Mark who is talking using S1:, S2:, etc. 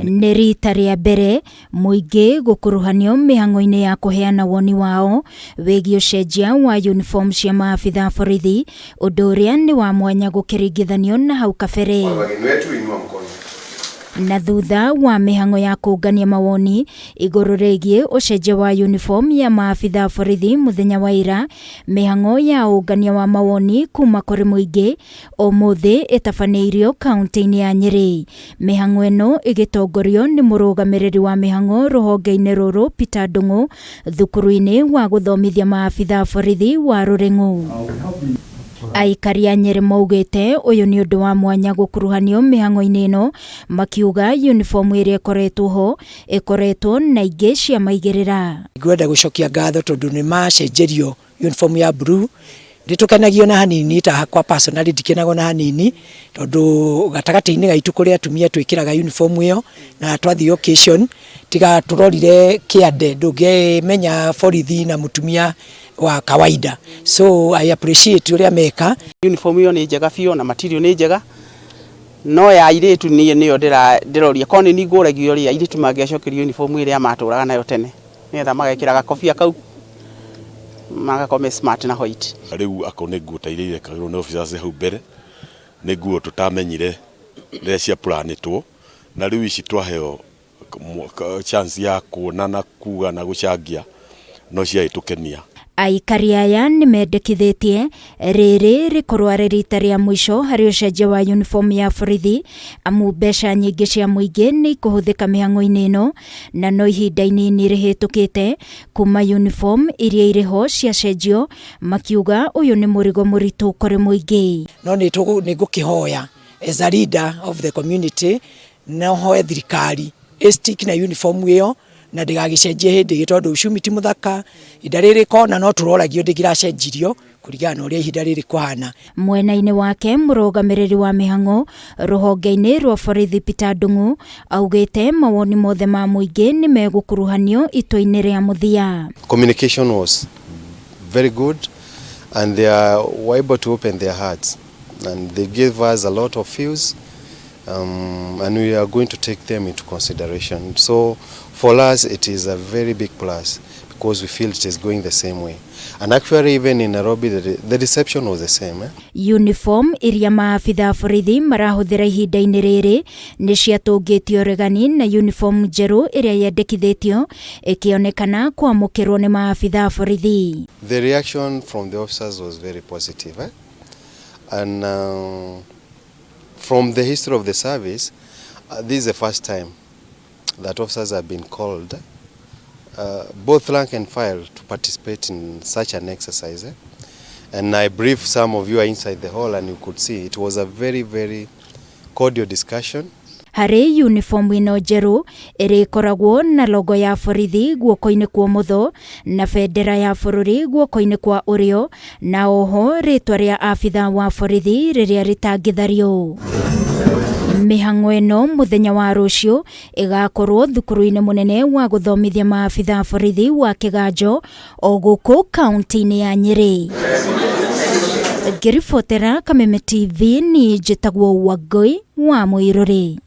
S1: Nĩ rita rĩa mbere Muingi gukuruhanio mĩhang'o-inĩ ya kuheana woni wao wĩgiĩ ũcenjia wa uniform cia maabithaa borithi, ũndũ ũrĩa nĩ wa mwanya gũkĩringithanio na hau kabere. Na thutha wa mĩhang'o ya kũngania mawoni igũrũ rĩgiĩ ũcenjia wa uniform ya maabithaa borithi mũthenya wa ira, mĩhang'o ya ũngania wa mawoni kuma kũrĩ mũingĩ ũmũthĩ ĩtabanĩirio kaunti-inĩ ya Nyeri. Mĩhang'o ĩno ĩgĩtongorio nĩ mũrũgamĩrĩri wa mĩhang'o rũhonge-inĩ rũrũ Peter Ndung'u thukuru-inĩ wa gũthomithia maabithaa borithi wa RURINGU. AIKARI a Nyeri maugĩte ũyũ nĩ ũndũ wa mwanya gũkuruhanio mĩhang'o-inĩ ĩno, makiuga uniform ĩrĩa ĩkoretwo ho ĩkoretwo na ingĩ cia maigĩrĩra.
S2: Ngwenda gũcokia ngatho tondũ nĩ macenjerio uniform ya blue. Nditukenagio na hanini ta hakwa personally ndikenagwo na hanini tondũ gatagati-inĩ gaitũ kũrĩa atumia twĩkĩraga uniform ĩyo na twathi occasion tiga tũrorire kĩande ndũngĩmenya borithi na mutumia wa kawaida. So I appreciate uria meka.
S3: Uniform ĩyo nĩ njega biũ na material nĩ njega, no ya airĩtu nĩyo ndĩroria kono nĩ ngũragio ria airĩtu mangĩacokerio uniform ĩrĩa matũraga nayo tene nĩgetha magekĩra gakobia kau magakome smart na white.
S4: Rĩu ako nĩ nguo tairĩire kagĩrwo nĩ officers hau mbere, nĩ nguo tũtamenyire rĩrĩa cia planĩtwo, na rĩu ici twaheo chance ya kuona na kuga na gũcangia no ciahĩtũkenia.
S1: AIKARI aya nĩ mendekithĩtie rĩrĩ rĩkorwo arĩ rita rĩa mũico harĩ ũcenjia wa uniform ya borithi, amu mbeca nyingĩ cia mũingĩ nĩ ikũhũthĩka mĩhang'o-inĩ ĩno na no ihinda inini rĩhĩtũkĩte kuma uniform iria irĩ ho ciacenjio, makiuga ũyũ nĩ mũrigo mũritũ kũrĩ mũingĩ.
S2: No nĩ ngũkĩhoya as a leader of the community, no hoye thirikari stick na uniform ĩyo na ndĩgagĩcenjie hĩndĩ tondũ ucumi ti mũthaka, ihinda rĩrĩ kona no tũroragio ndĩgĩracenjirio kũringana na ũrĩa ihinda rĩrĩ kũhana.
S1: Mwena-inĩ wake mũrũgamĩrĩri wa mĩhang'o rũhonge-inĩ rwa borithi Peter Ndung'u augĩte mawoni mothe ma mũingĩ nĩ megũkuruhanio itua-inĩ rĩa mũthia.
S5: Communication was very good and they were able to open their hearts and they gave us a lot of views. And we are going to take them into consideration. So for us it is a very big plus because we feel it is going the same way. And actually even in Nairobi the reception was the same.
S1: Uniform iria maabithaa borithi marahũthĩra ihinda-inĩ rĩrĩ nĩ ciatũngĩtio regani na uniform njerũ ĩrĩa yendekithĩtio ĩkĩonekana kwamũkĩrwo nĩ maabithaa borithi.
S5: The reaction from the officers was very positive. And from the history of the service, this is the first time that officers have been called, both rank and file, to participate in such an exercise. And I briefed some of you are inside the hall and you could see it was a very, very cordial discussion.
S1: Harĩ uniform ĩno njerũ ĩrĩkoragwo na logo ya borithi guoko-inĩ kwa ũmotho na bendera ya bũrũri guoko-inĩ kwa ũrĩo, na oho rĩtwa rĩa abithaa wa borithi rĩrĩa rĩtangĩthario. Mĩhang'o ĩno mũthenya wa rũciũ ĩgakorwo thukuru-inĩ mũnene wa gũthomithia maabithaa borithi wa Kĩganjo o gũkũ kaunti-inĩ ya Nyeri. Ngĩribotera Kameme TV, ni njĩtagwo Wangui wa Mũirũrĩ.